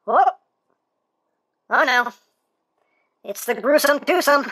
Oh, oh no. It's the gruesome twosome.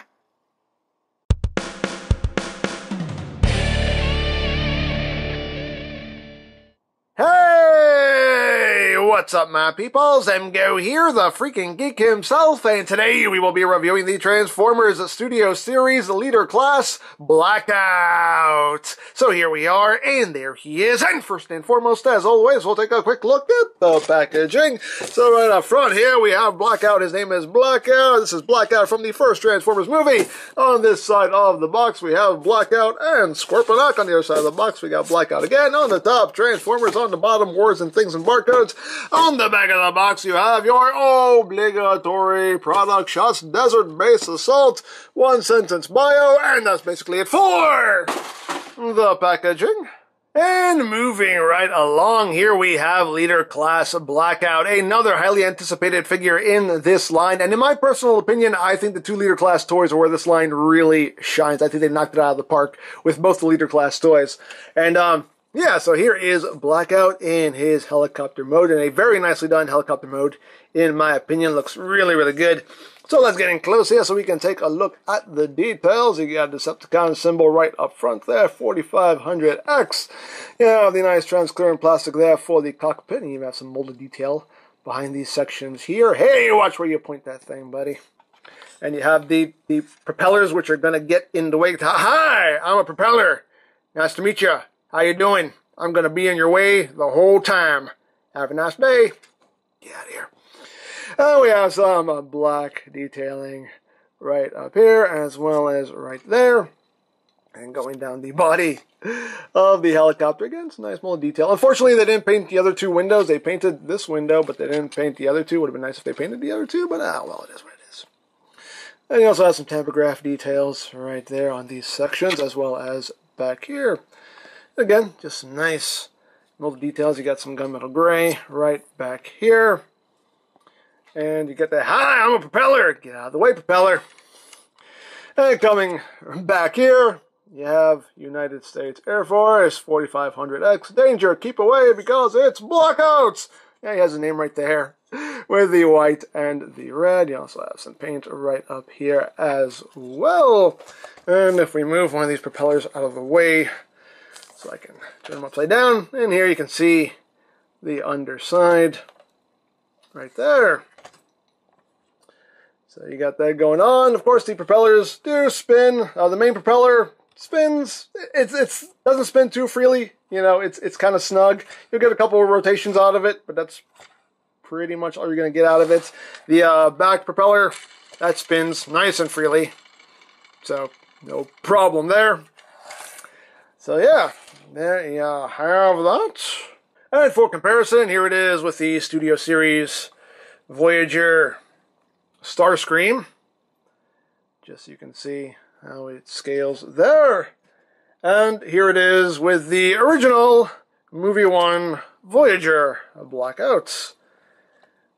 Hey! What's up, my peoples? MGO here, the freaking geek himself, and today we will be reviewing the Transformers Studio Series Leader Class Blackout. So here we are, and there he is, and first and foremost, as always, we'll take a quick look at the packaging. So right up front here, we have Blackout. His name is Blackout. This is Blackout from the first Transformers movie. On this side of the box, we have Blackout and Scorponock. On the other side of the box, we got Blackout again. On the top, Transformers. On the bottom, Wars and Things and Barcodes. On the back of the box, you have your obligatory product shots, Desert Base Assault, one sentence bio, and that's basically it for the packaging. And moving right along, here we have Leader Class Blackout, another highly anticipated figure in this line. And in my personal opinion, I think the two Leader Class toys are where this line really shines. I think they knocked it out of the park with both the Leader Class toys. And, yeah, so here is Blackout in his helicopter mode, and a very nicely done helicopter mode, in my opinion. Looks really, really good. So let's get in close here so we can take a look at the details. You got the Decepticon symbol right up front there, 4500X. You have the nice transparent plastic there for the cockpit, and you have some molded detail behind these sections here. Hey, watch where you point that thing, buddy. And you have the propellers, which are going to get in the way. Hi, I'm a propeller. Nice to meet you. How you doing? I'm going to be in your way the whole time. Have a nice day. Get out of here. And we have some black detailing right up here as well as right there. And going down the body of the helicopter. Again, it's a nice little detail. Unfortunately, they didn't paint the other two windows. They painted this window, but they didn't paint the other two. Would have been nice if they painted the other two, but well, it is what it is. And you also have some tampograph details right there on these sections as well as back here. Again, just some nice little details. You got some gunmetal gray right back here. And you get that, hi, I'm a propeller. Get out of the way, propeller. And coming back here, you have United States Air Force, 4500X. Danger, keep away because it's Blackout. Yeah, he has a name right there with the white and the red. You also have some paint right up here as well. And if we move one of these propellers out of the way, so I can turn them upside down. And here you can see the underside right there. So you got that going on. Of course, the propellers do spin. The main propeller spins. It doesn't spin too freely. You know, it's kind of snug. You'll get a couple of rotations out of it, but that's pretty much all you're going to get out of it. The back propeller, that spins nice and freely. So no problem there. So yeah, there you have that. And for comparison, here it is with the Studio Series Voyager Starscream. Just so you can see how it scales there. And here it is with the original Movie 1 Voyager Blackout.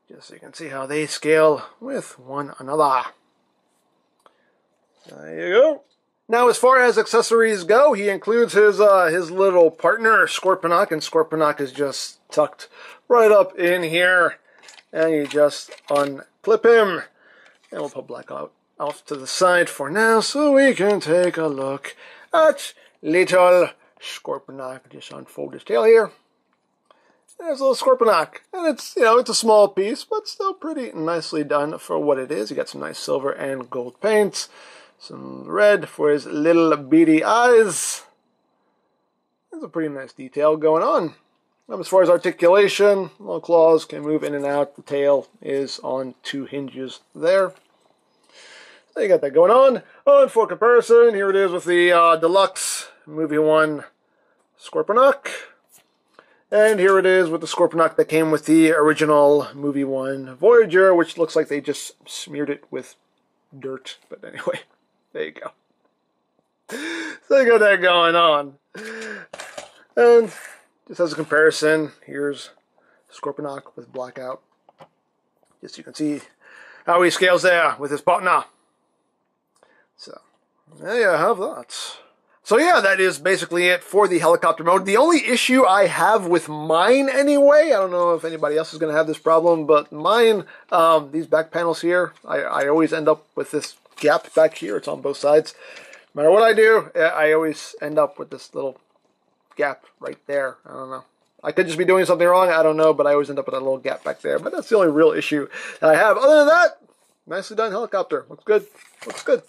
Just so you can see how they scale with one another. There you go. Now, as far as accessories go, he includes his little partner, Scorponock, and Scorponock is just tucked right up in here. And you just unclip him. And we'll put Blackout off to the side for now so we can take a look at little Scorponock. Just unfold his tail here. There's a little Scorponock. And it's, you know, it's a small piece, but still pretty nicely done for what it is. You got some nice silver and gold paints. Some red for his little beady eyes. There's a pretty nice detail going on. As far as articulation, little claws can move in and out. The tail is on two hinges there. So you got that going on. And for comparison, here it is with the Deluxe Movie 1 Scorponock. And here it is with the Scorponock that came with the original Movie 1 Voyager, which looks like they just smeared it with dirt. But anyway. There you go. So you got that going on. And just as a comparison, here's Scorponock with Blackout. Just so you can see how he scales there with his partner. So, there you have that. So yeah, that is basically it for the helicopter mode. The only issue I have with mine anyway, I don't know if anybody else is going to have this problem, but mine, these back panels here, I always end up with this gap back here. It's on both sides. No matter what I do, I always end up with this little gap right there. I don't know. I could just be doing something wrong, I don't know, but I always end up with a little gap back there. But that's the only real issue that I have. Other than that, nicely done helicopter. Looks good. Looks good.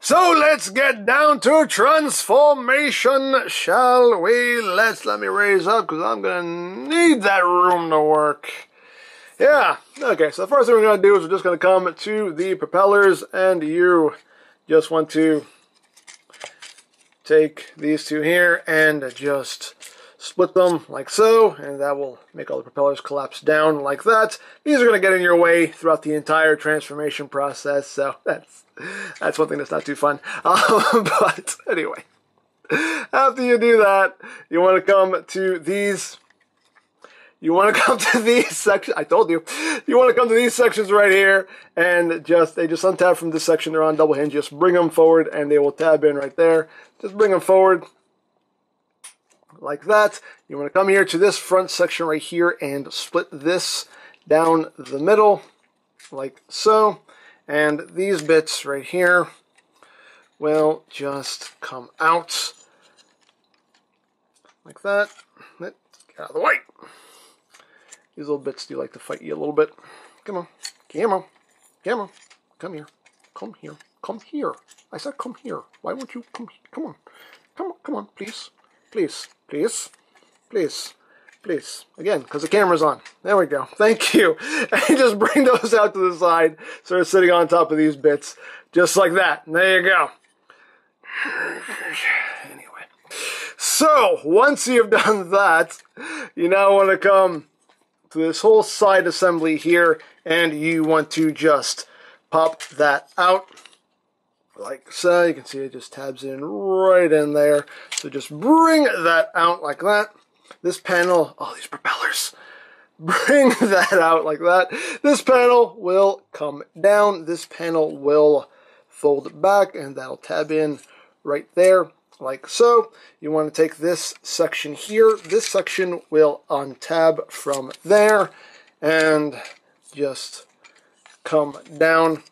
So let's get down to transformation, shall we? Let me raise up, because I'm going to need that room to work. Yeah, okay, so the first thing we're going to do is we're just going to come to the propellers, and you just want to take these two here and just split them like so, and that will make all the propellers collapse down like that. These are going to get in your way throughout the entire transformation process, so that's one thing that's not too fun. But anyway, after you do that, you want to come to these. You want to come to these sections. I told you. You want to come to these sections right here, and they just untab from this section. They're on double hinge. Just bring them forward, and they will tab in right there. Just bring them forward like that. You want to come here to this front section right here and split this down the middle like so. And these bits right here will just come out like that. Get out of the way. These little bits do like to fight you a little bit. Come on. Come on. Come on. Come here. Come here. Come here. I said come here. Why won't you come here? Come on. Come on. Come on. Please. Please. Please. Please. Please. Again, because the camera's on. There we go. Thank you. And just bring those out to the side. So they're sitting on top of these bits. Just like that. And there you go. Anyway. So, once you've done that, you now want to come to this whole side assembly here. And you want to just pop that out. Like so. You can see it just tabs in right in there. So just bring that out like that. This panel, oh, these propellers, bring that out like that. This panel will come down. This panel will fold back, and that'll tab in right there, like so. You want to take this section here. This section will untab from there, and just come down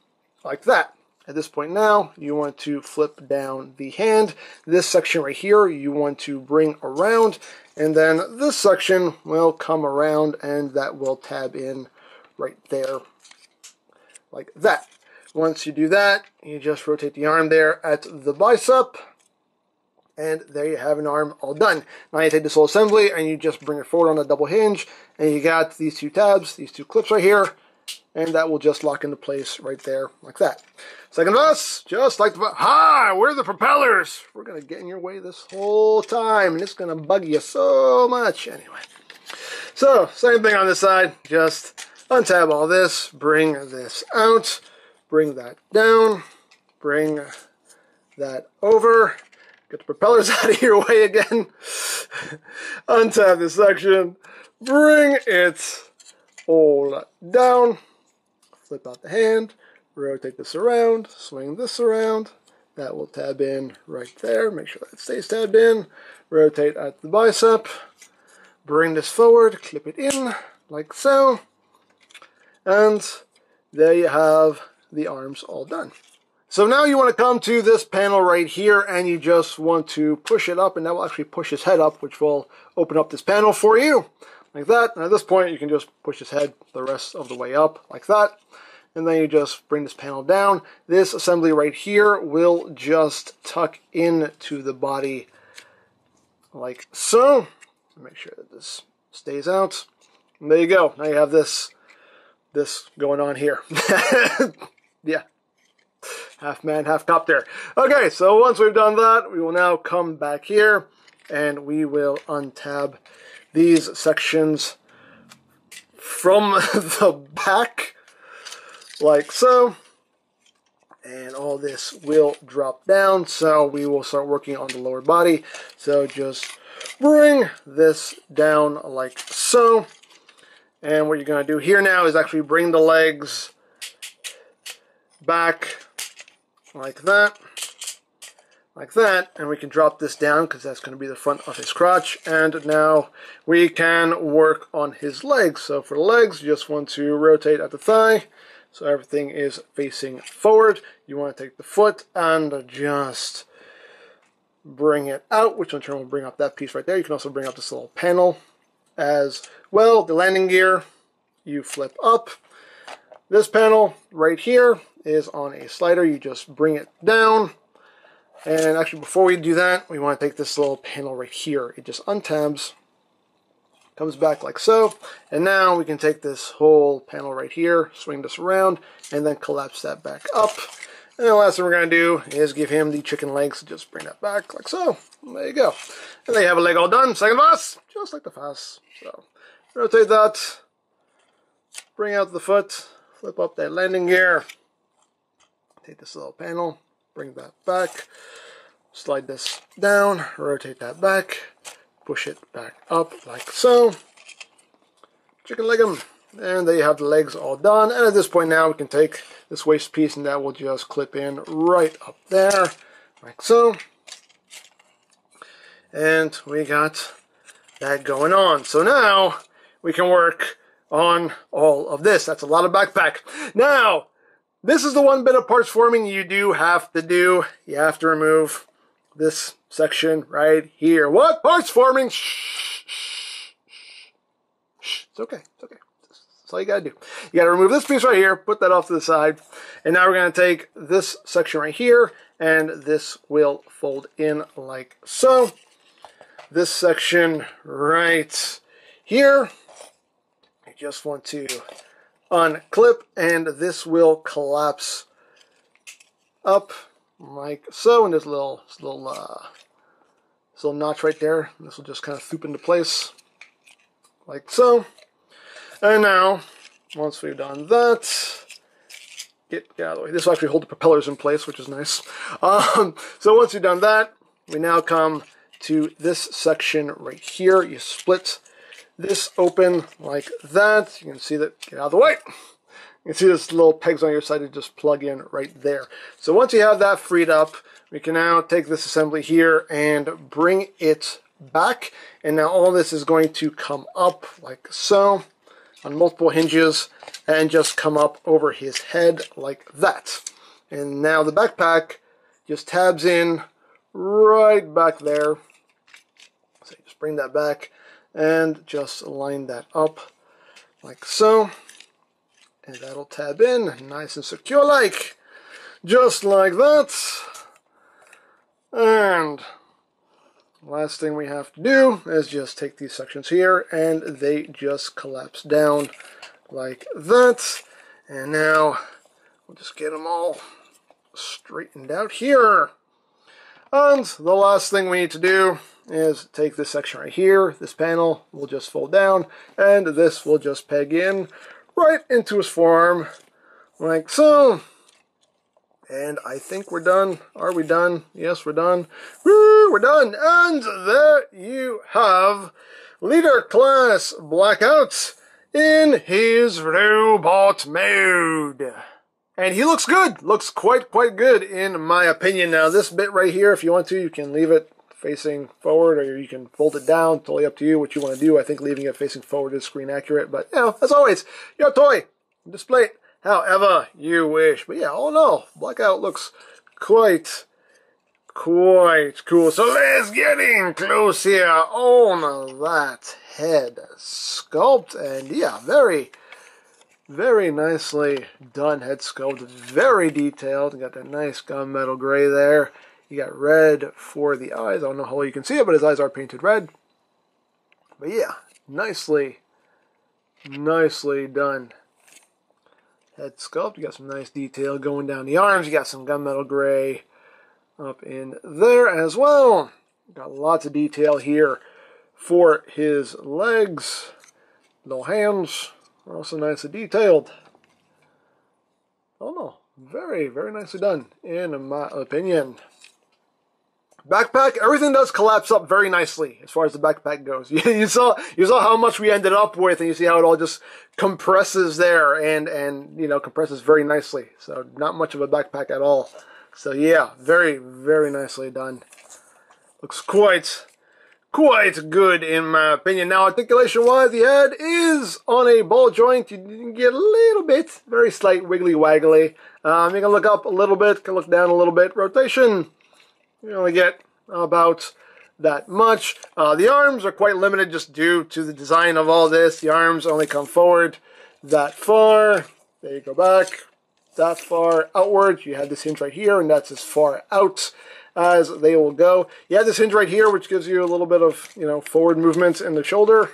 like that. At this point now, you want to flip down the hand. This section right here, you want to bring around, and then this section will come around, and that will tab in right there, like that. Once you do that, you just rotate the arm there at the bicep, and there you have an arm all done. Now you take this whole assembly, and you just bring it forward on a double hinge, and you got these two tabs, these two clips right here, and that will just lock into place right there, like that. Second bus, just like the... Hi, where are the propellers? We're going to get in your way this whole time, and it's going to bug you so much. Anyway, so same thing on this side. Just untab all this, bring this out, bring that down, bring that over. Get the propellers out of your way again. Untab this section, bring it all down. Flip out the hand, rotate this around, swing this around. That will tab in right there. Make sure that stays tabbed in. Rotate at the bicep. Bring this forward, clip it in like so. And there you have the arms all done. So now you want to come to this panel right here, and you just want to push it up, and that will actually push his head up, which will open up this panel for you. Like that, and at this point you can just push his head the rest of the way up, like that. And then you just bring this panel down. This assembly right here will just tuck into the body like so. Make sure that this stays out. And there you go. Now you have this going on here. Yeah. Half man, half copter. Okay, so once we've done that, we will now come back here, and we will untab these sections from the back, like so, and all this will drop down, so we will start working on the lower body. So just bring this down like so, and what you're going to do here now is actually bring the legs back like that, like that, and we can drop this down because that's going to be the front of his crotch. And now we can work on his legs. So for the legs, you just want to rotate at the thigh so everything is facing forward. You want to take the foot and just bring it out, which in turn will bring up that piece right there. You can also bring up this little panel as well. The landing gear, you flip up. This panel right here is on a slider. You just bring it down. And actually, before we do that, we want to take this little panel right here. It just untabs, comes back like so. And now we can take this whole panel right here, swing this around, and then collapse that back up. And the last thing we're going to do is give him the chicken legs. Just bring that back like so. There you go. And there you have a leg all done. Second pass, just like the pass. So rotate that, bring out the foot, flip up that landing gear, take this little panel, bring that back, slide this down, rotate that back, push it back up like so. Chicken leg him. And there you have the legs all done. And at this point now we can take this waist piece and that will just clip in right up there, like so. And we got that going on. So now we can work on all of this. That's a lot of backpack. Now, this is the one bit of parts forming you do have to do. You have to remove this section right here. What? Parts forming? Shh, shh, shh. It's okay. It's okay. That's all you gotta do. You gotta remove this piece right here, put that off to the side, and now we're gonna take this section right here, and this will fold in like so. This section right here, you just want to unclip, and this will collapse up like so, and there's a little notch right there. This will just kind of swoop into place like so. And now, once we've done that, get out of the way. This will actually hold the propellers in place, which is nice. So once you've done that, we now come to this section right here. You split this open like that. You can see that, get out of the way. You can see this little pegs on your side to just plug in right there. So once you have that freed up, we can now take this assembly here and bring it back. And now all this is going to come up like so on multiple hinges and just come up over his head like that. And now the backpack just tabs in right back there. So just bring that back and just line that up like so. And that'll tab in nice and secure, like just like that. And last thing we have to do is just take these sections here and they just collapse down like that. And now we'll just get them all straightened out here. And the last thing we need to do is take this section right here. This panel will just fold down and this will just peg in right into his forearm like so. And I think we're done. Are we done? Yes, we're done. Woo, we're done. And there you have Leader Class Blackout in his robot mode. And he looks good. Looks quite good in my opinion. Now this bit right here, if you want to, you can leave it facing forward or you can fold it down. Totally up to you what you want to do. I think leaving it facing forward is screen accurate. But, you know, as always, your toy. Display it however you wish. But yeah, all in all, Blackout looks quite cool. So let's get in close here on that head sculpt. And yeah, very nicely done head sculpt. Very detailed. You got that nice gunmetal gray there. You got red for the eyes. I don't know how well you can see it, but his eyes are painted red. But yeah, nicely done head sculpt. You got some nice detail going down the arms. You got some gunmetal gray up in there as well. Got lots of detail here for his legs. Little hands are also nicely detailed. Oh no, very nicely done in my opinion. Backpack, everything does collapse up very nicely as far as the backpack goes. You saw how much we ended up with, and you see how it all just compresses there and you know, compresses very nicely. So not much of a backpack at all. So yeah, very, very nicely done. Looks quite good in my opinion. Now, articulation-wise, the head is on a ball joint. You get a little bit, very slight wiggly waggly. You can look up a little bit, can look down a little bit. Rotation, you only get about that much. The arms are quite limited just due to the design of all this. The arms only come forward that far. There you go back. That far outward. You have this hinge right here, and that's as far out as they will go. You have this hinge right here, which gives you a little bit of, forward movement in the shoulder,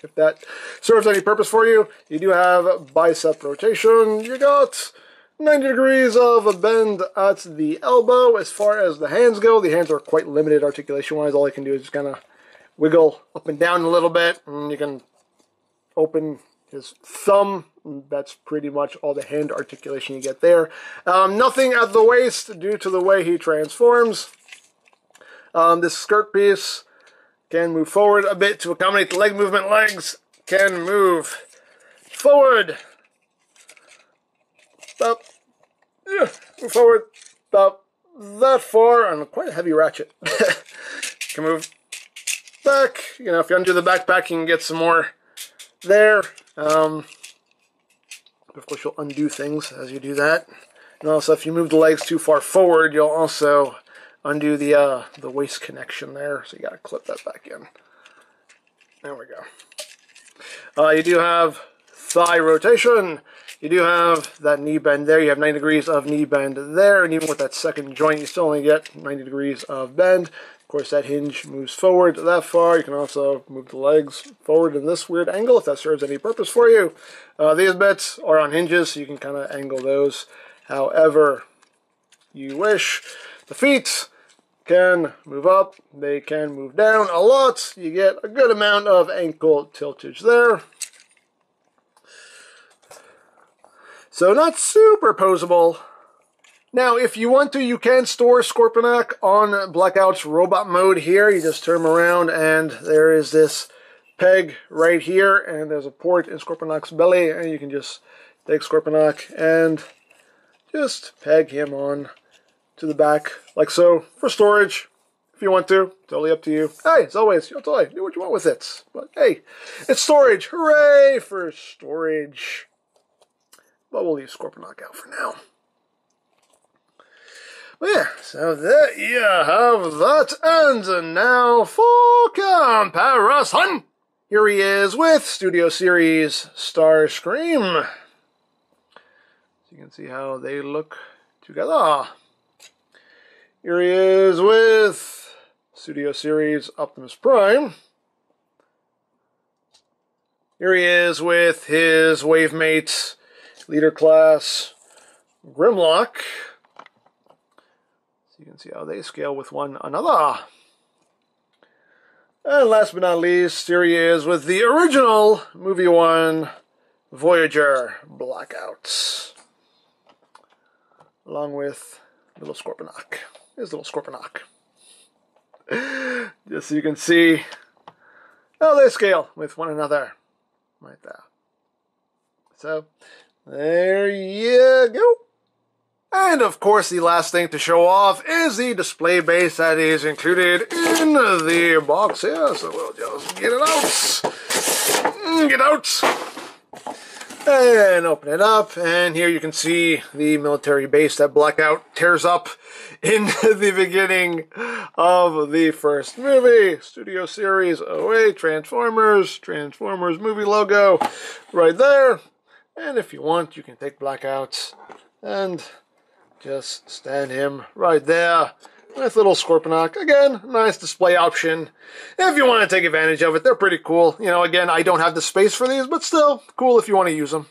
if that serves any purpose for you. You do have bicep rotation. You got 90 degrees of a bend at the elbow. As far as the hands go, the hands are quite limited articulation-wise. All I can do is just kind of wiggle up and down a little bit, and you can open his thumb. That's pretty much all the hand articulation you get there. Nothing at the waist due to the way he transforms. This skirt piece can move forward a bit to accommodate the leg movement. Legs can move forward. Up. Move forward. About that far on quite a heavy ratchet. Can move back. If you undo the backpack, you can get some more there. Of course, you'll undo things as you do that. And also, if you move the legs too far forward, you'll also undo the waist connection there. So you got to clip that back in. There we go. You do have thigh rotation. You do have that knee bend there. You have 90 degrees of knee bend there. And even with that second joint, you still only get 90 degrees of bend. Of course, that hinge moves forward that far. You can also move the legs forward in this weird angle if that serves any purpose for you. These bits are on hinges, so you can kind of angle those however you wish. The feet can move up. They can move down a lot. You get a good amount of ankle tiltage there. So not superposable. Now, if you want to, you can store Scorponock on Blackout's robot mode here. You just turn him around, and there is this peg right here, and there's a port in Scorponock's belly, and you can just take Scorponock and just peg him on to the back, like so, for storage. If you want to, totally up to you. Hey, as always, totally do what you want with it. But hey, it's storage. Hooray for storage. But we'll leave Scorponock out for now. Yeah, so there you have that, and now for comparison. Here he is with Studio Series Starscream. So you can see how they look together. Here he is with Studio Series Optimus Prime. Here he is with his wavemate, Leader Class Grimlock. You can see how they scale with one another. And last but not least, here he is with the original Movie 1 Voyager Blackout. Along with little Scorponock. Here's little Scorponock. Just so you can see how they scale with one another. Right there. So, there you go. And of course, the last thing to show off is the display base that is included in the box here. So we'll just get it out. Get out. And open it up. And here you can see the military base that Blackout tears up in the beginning of the first movie. Studio Series 08, Transformers movie logo right there. And if you want, you can take Blackout and just stand him right there with little Scorponock. Again, nice display option. If you want to take advantage of it, they're pretty cool. Again, I don't have the space for these, but still cool if you want to use them.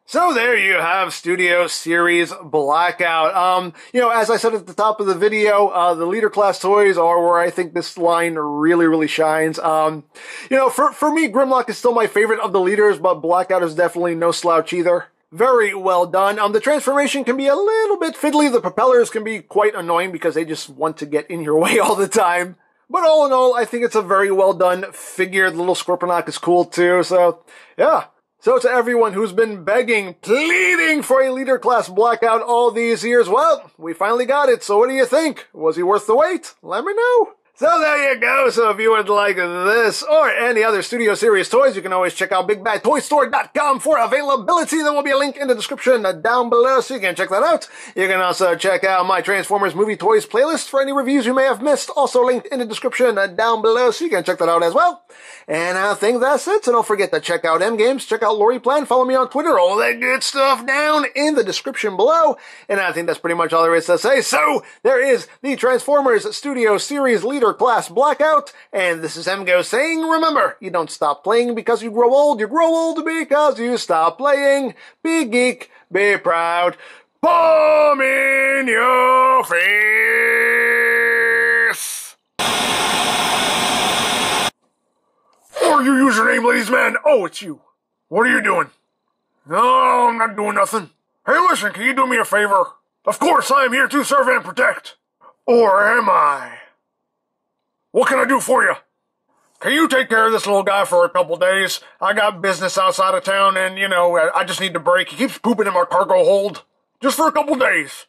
So there you have Studio Series Blackout. As I said at the top of the video, the Leader Class toys are where I think this line really, really shines. For me, Grimlock is still my favorite of the leaders, but Blackout is definitely no slouch either. Very well done. The transformation can be a little bit fiddly. The propellers can be quite annoying because they just want to get in your way all the time. But all in all, I think it's a very well done figure. The little Scorponock is cool too. So, yeah. So to everyone who's been begging, pleading for a leader class Blackout all these years, well, we finally got it. So what do you think? Was he worth the wait? Let me know. So there you go. So if you would like this or any other Studio Series toys, you can always check out BigBadToyStore.com for availability. There will be a link in the description down below, so you can check that out. You can also check out my Transformers Movie Toys playlist for any reviews you may have missed, also linked in the description down below, so you can check that out as well. And I think that's it. So don't forget to check out M-Games, check out Lori Plan, follow me on Twitter, all that good stuff down in the description below. And I think that's pretty much all there is to say. So there is the Transformers Studio Series Leader Class Blackout, and this is MGO saying, remember, you don't stop playing because you grow old because you stop playing. Be geek, be proud, bomb in your face. What are your username, ladies man? Oh, it's you. What are you doing? No, I'm not doing nothing. Hey, listen, can you do me a favor? Of course, I am here to serve and protect. Or am I? What can I do for you? Can you take care of this little guy for a couple days? I got business outside of town and, you know, I just need to break. He keeps pooping in my cargo hold. Just for a couple days.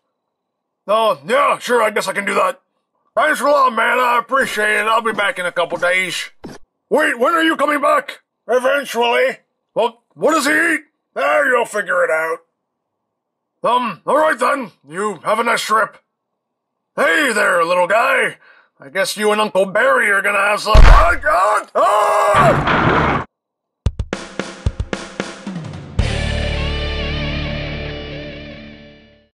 Oh, yeah, sure, I guess I can do that. Thanks a lot, man. I appreciate it. I'll be back in a couple days. Wait, when are you coming back? Eventually. Well, what does he eat? You'll figure it out. Alright then. You have a nice trip. Hey there, little guy. I guess you and Uncle Barry are gonna have some... Oh, God! Ah!